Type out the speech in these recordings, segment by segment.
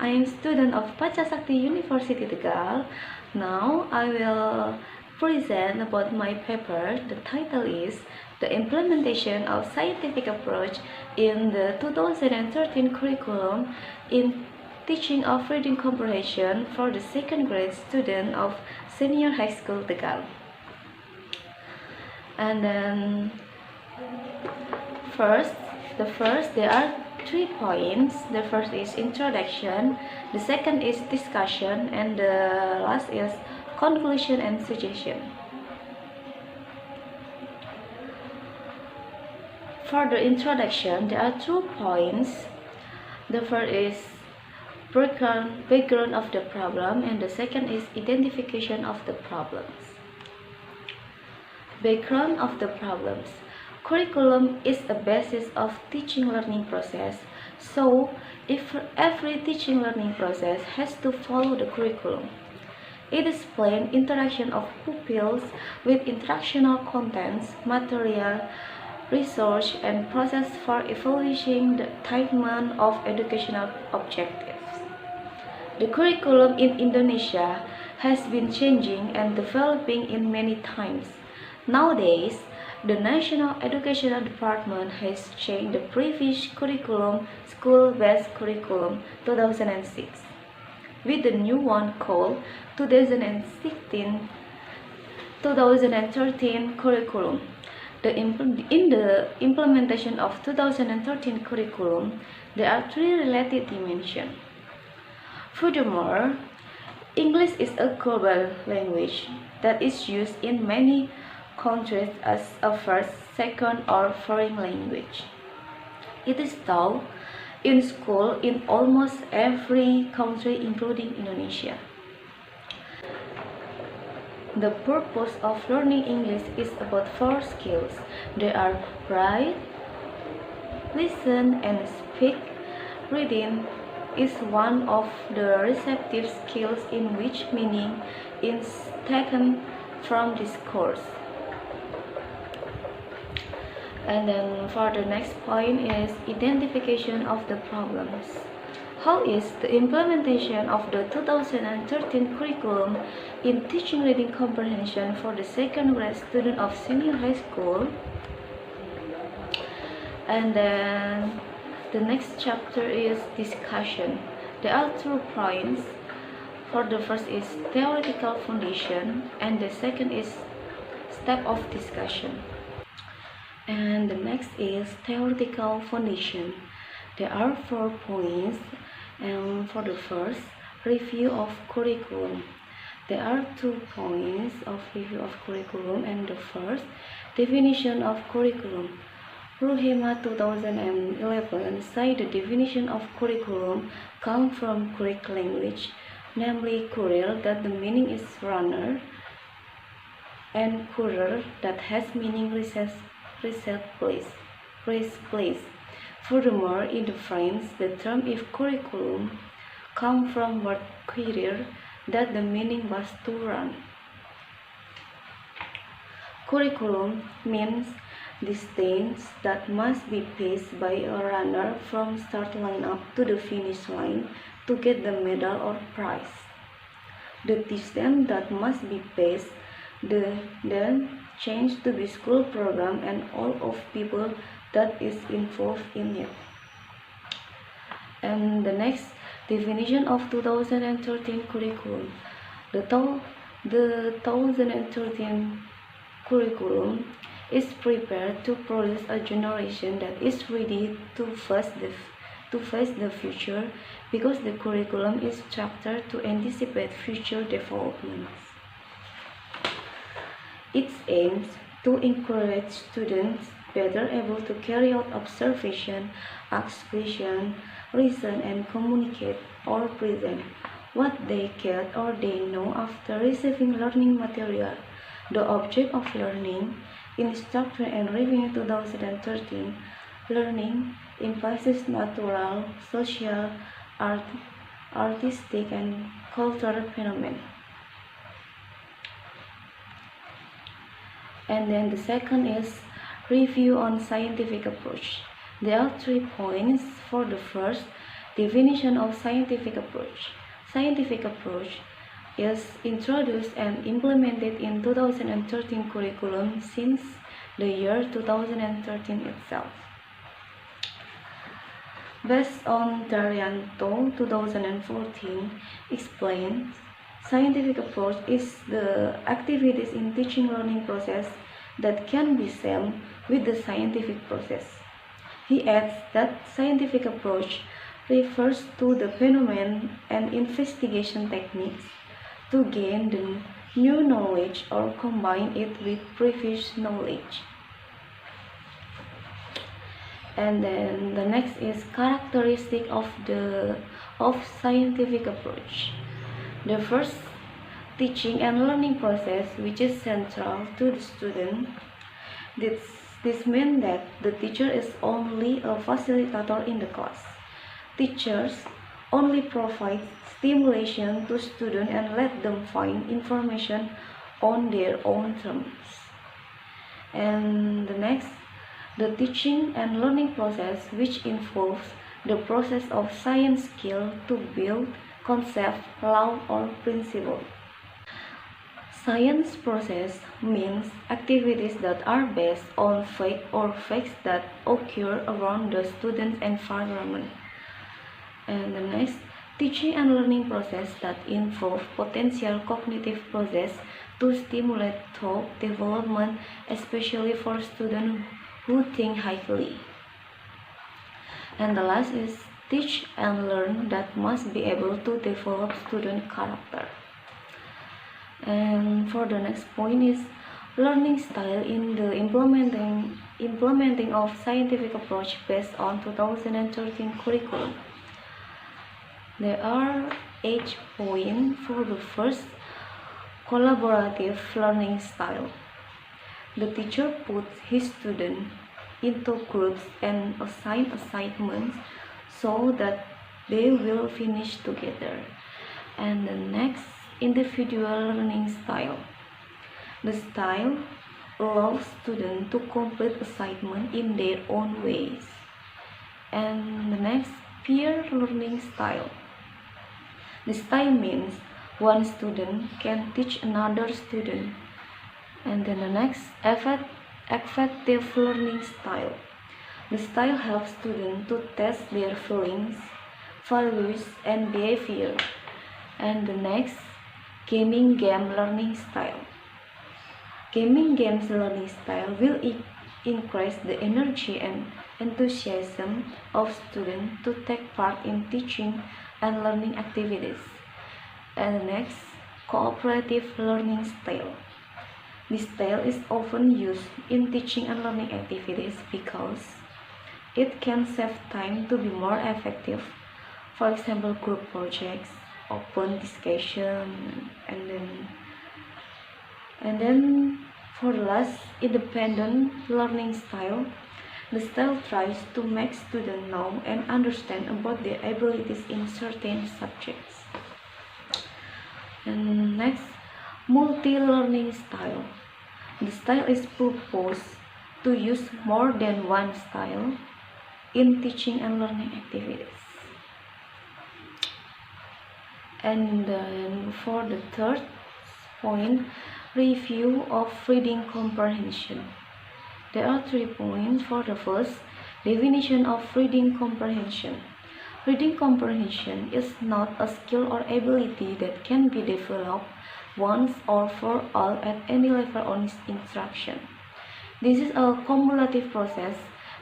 I am student of Pancasakti University Tegal. Now I will present about my paper. The title is The Implementation of Scientific Approach in the 2013 Curriculum in Teaching of Reading Comprehension for the second grade student of Senior High School Tegal. And then there are 3 points. The first is introduction, the second is discussion, and the last is conclusion and suggestion. For the introduction, there are 2 points. The first is background of the problem, and the second is identification of the problems. Background of the problems. Curriculum is a basis of teaching learning process, so if every teaching learning process has to follow the curriculum. It explains interaction of pupils with instructional contents, material, research, and process for evaluating the attainment of educational objectives. The curriculum in Indonesia has been changing and developing in many times. Nowadays, the National Educational Department has changed the previous curriculum, School-Based Curriculum 2006, with the new one called 2013 Curriculum. In the implementation of 2013 curriculum, there are 3 related dimensions. Furthermore, English is a global language that is used in many countries as a first, second, or foreign language. It is taught in school in almost every country, including Indonesia. The purpose of learning English is about 4 skills. They are write, listen, and speak. Reading is one of the receptive skills in which meaning is taken from this course. And then for the next point is identification of the problems. How is the implementation of the 2013 curriculum in teaching reading comprehension for the second grade student of senior high school? And then the next chapter is discussion. There are 2 points. For the first is theoretical foundation, and the second is step of discussion. And the next is theoretical foundation. There are 4 points, and for the first, review of curriculum. There are 2 points of review of curriculum, and the first, definition of curriculum. Ruhima 2011 say the definition of curriculum comes from Greek language, namely kurir, that the meaning is runner, and kurer, that has meaning reset place. Furthermore, in the French, the term if curriculum comes from word courir, that the meaning was to run. Curriculum means distance that must be paced by a runner from start line up to the finish line to get the medal or prize. The distance that must be paced then change to be school program and all of people that is involved in it. And the next definition of 2013 curriculum. The 2013 curriculum is prepared to produce a generation that is ready to face the future, because the curriculum is structured to anticipate future developments. It aims to encourage students better able to carry out observation, ask questions, reason, and communicate or present what they get or they know after receiving learning material. The object of learning, instruction and review 2013, learning emphasizes natural, social, artistic, and cultural phenomena. And then the second is review on scientific approach. There are 3 points. For the first, Definition of scientific approach. Scientific approach is introduced and implemented in 2013 curriculum since the year 2013 itself. Based on Daryanto 2014 explains, scientific approach is the activities in teaching learning process that can be same with the scientific process. He adds that scientific approach refers to the phenomenon and investigation techniques to gain the new knowledge or combine it with previous knowledge. And then the next is characteristic of scientific approach. The first, teaching and learning process, which is central to the student. This means that the teacher is only a facilitator in the class. Teachers only provide stimulation to students and let them find information on their own terms. And the next, the teaching and learning process, which involves the process of science skill to build concept, law, or principle. Science process means activities that are based on fact or facts that occur around the student's environment. And the next, teaching and learning process that involve potential cognitive process to stimulate thought development, especially for students who think highly. And the last is teach and learn that must be able to develop student character. And for the next point is learning style in the implementing of scientific approach based on 2013 curriculum. There are 8 points. For the first, collaborative learning style. The teacher puts his student into groups and assign assignments so that they will finish together. And the next, individual learning style. The style allows students to complete assignment in their own ways. And the next, peer learning style. The style means one student can teach another student. And then the next, affective learning style. The style helps students to test their feelings, values, and behavior. And the next, gaming game learning style. Gaming games learning style will increase the energy and enthusiasm of students to take part in teaching and learning activities. And the next, cooperative learning style. This style is often used in teaching and learning activities because it can save time to be more effective. For example, group projects, open discussion, and then for the last, independent learning style. The style tries to make students know and understand about their abilities in certain subjects. And next, multi-learning style. The style is proposed to use more than one style in teaching and learning activities. And then for the third point, review of reading comprehension. There are 3 points. For the first, definition of reading comprehension. Reading comprehension is not a skill or ability that can be developed once or for all at any level of instruction. This is a cumulative process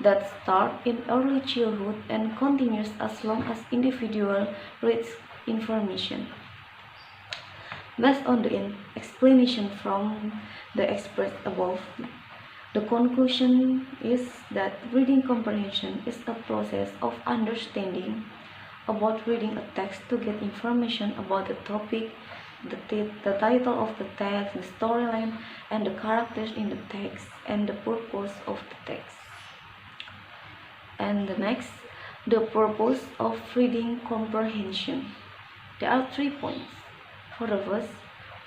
that starts in early childhood and continues as long as individual reads information. Based on the explanation from the experts above, the conclusion is that reading comprehension is a process of understanding about reading a text to get information about the topic, the title of the text, the storyline, and the characters in the text, and the purpose of the text. And the next, the purpose of reading comprehension. There are 3 points. For the first,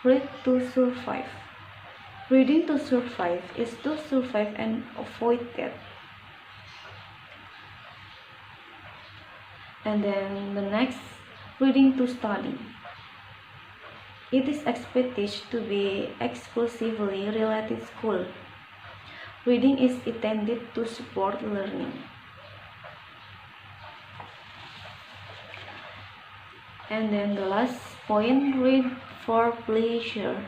read to survive. Reading to survive is to survive and avoid death. And then the next, reading to study. It is expected to be exclusively related school. Reading is intended to support learning. And then the last point, read for pleasure.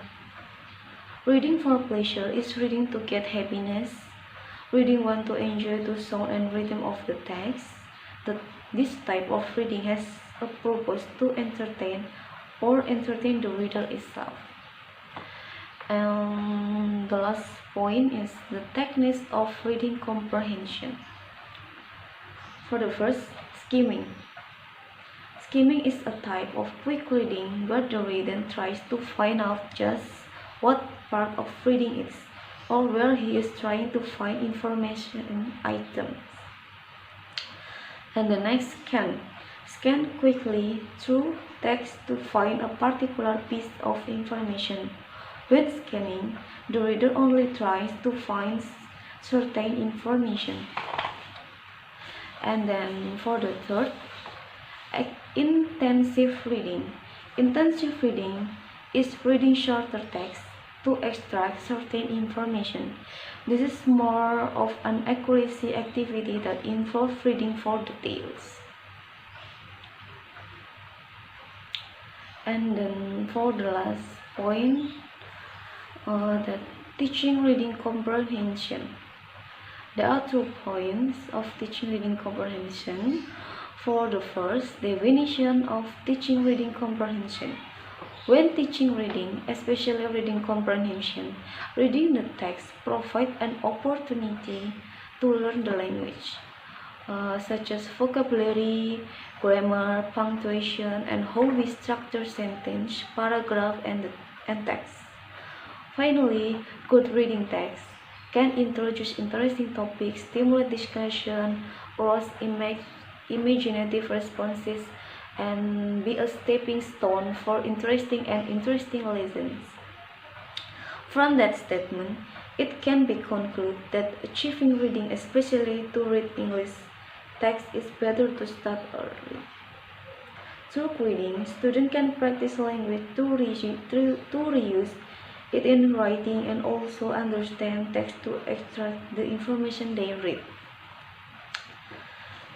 Reading for pleasure is reading to get happiness. Reading want to enjoy the sound and rhythm of the text. This type of reading has a purpose to entertain the reader itself. And the last point is the techniques of reading comprehension. For the first, skimming. Skimming is a type of quick reading where the reader tries to find out just what part of reading is, or where he is trying to find information items. And the next, scan. Scan quickly through text to find a particular piece of information. When scanning, the reader only tries to find certain information. And then for the third, intensive reading. Intensive reading is reading shorter text to extract certain information. This is more of an accuracy activity that involves reading for details. And then for the last point, that teaching reading comprehension. There are 2 points of teaching reading comprehension. For the first, definition of teaching reading comprehension. When teaching reading, especially reading comprehension, reading the text provides an opportunity to learn the language, such as vocabulary, grammar, punctuation, and how we structure sentence, paragraph, and text. Finally, good reading text can introduce interesting topics, stimulate discussion, arouse imaginative responses, and be a stepping stone for interesting lessons. From that statement, it can be concluded that achieving reading, especially to read English text, is better to start early. Through reading, students can practice language to reuse it in writing and also understand text to extract the information they read.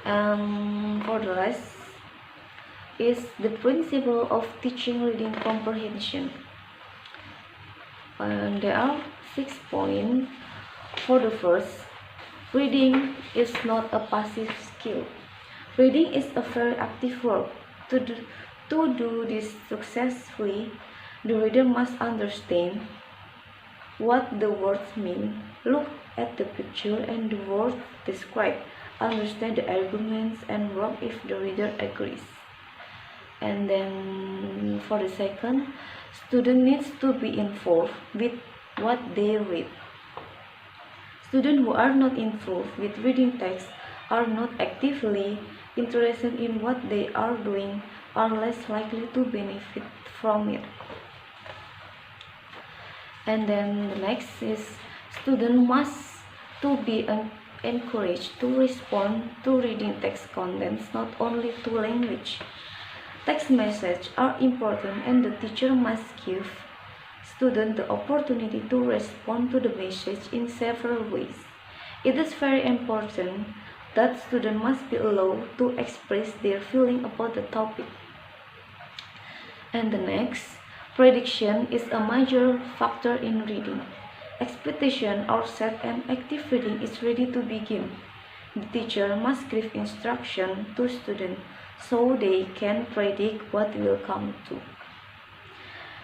For the last is the principle of teaching reading comprehension. And there are 6 points. For the first, reading is not a passive skill. Reading is a very active work. To do this successfully, the reader must understand what the words mean, look at the picture and the words described, understand the arguments, and work if the reader agrees. And then for the second, student needs to be involved with what they read. Students who are not involved with reading text, are not actively interested in what they are doing, are less likely to benefit from it. And then the next is student must to be encouraged to respond to reading text contents, not only to language. Text messages are important and the teacher must give students the opportunity to respond to the message in several ways. It is very important that students must be allowed to express their feeling about the topic. And the next, prediction is a major factor in reading. Expectations are set and active reading is ready to begin. The teacher must give instruction to students so they can predict what will come to.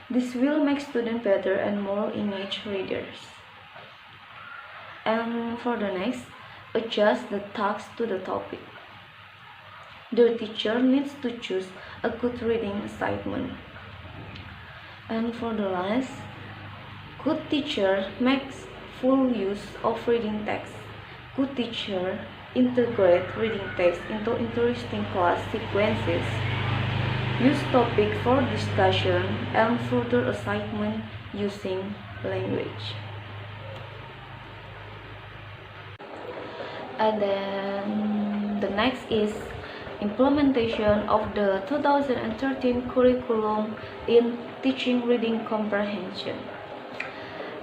This will make students better and more engaged readers. And for the next, adjust the task to the topic. The teacher needs to choose a good reading assignment. And for the last, good teacher makes full use of reading text. Good teacher integrate reading text into interesting class sequences. Use topic for discussion and further assignment using language. And then the next is implementation of the 2013 curriculum in teaching reading comprehension.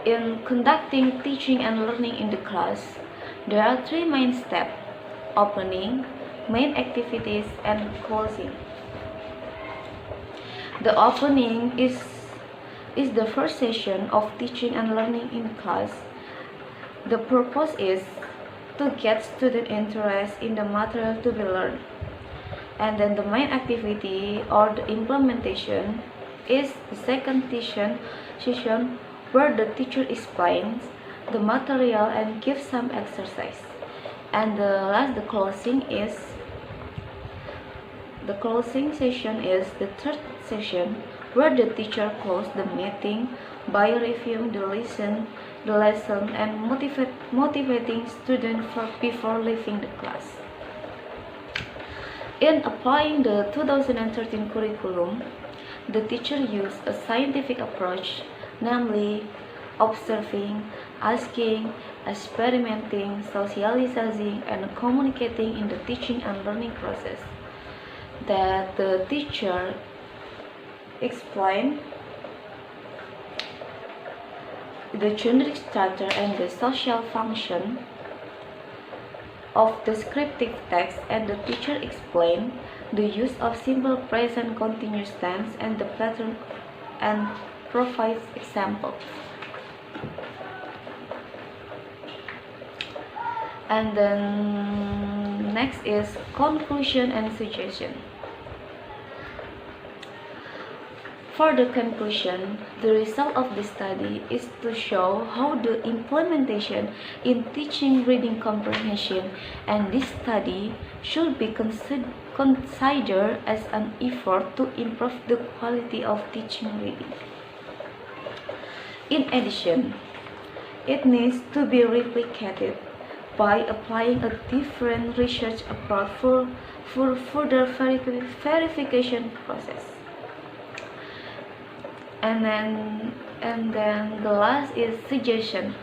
In conducting teaching and learning in the class, there are three main steps: opening, main activities, and closing. The opening is the first session of teaching and learning in class. The purpose is to get student interest in the material to be learned. And then the main activity or the implementation is the second session where the teacher explains the material and gives some exercise. And the closing session is the third session where the teacher closes the meeting by reviewing the lesson and motivating students before leaving the class. In applying the 2013 curriculum, the teacher used a scientific approach, namely observing, asking, experimenting, socializing, and communicating in the teaching and learning process. That the teacher explained the generic structure and the social function of descriptive text, and the teacher explained the use of simple present continuous tense and the pattern and provides examples. And then next is conclusion and suggestion. For the conclusion, the result of the study is to show how the implementation in teaching reading comprehension and this study should be considered as an effort to improve the quality of teaching reading. In addition, it needs to be replicated by applying a different research approach for further verification process. And then the last is suggestion.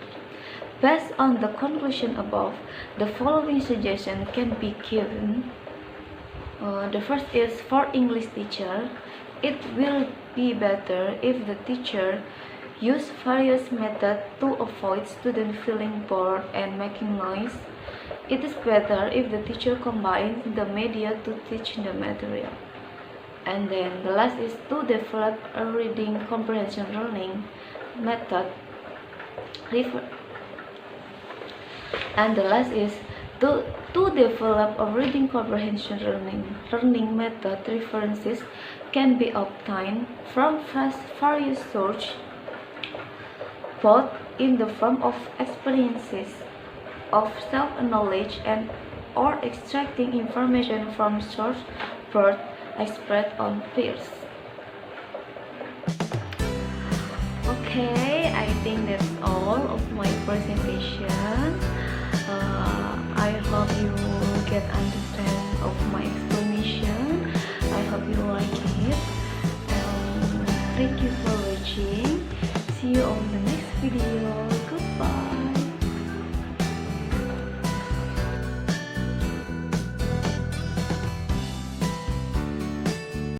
Based on the conclusion above, the following suggestion can be given. The first is for English teacher. It will be better if the teacher use various methods to avoid students feeling bored and making noise. It is better if the teacher combines the media to teach the material. And then the last is to develop a reading comprehension learning method. And the last is to develop a reading comprehension learning method. References can be obtained from various sources, both in the form of experiences of self-knowledge and or extracting information from source both expressed on peers. Okay, I think that's all of my presentation. I hope you get understand of my explanation. I hope you like it. Thank you for watching. See you on the next video.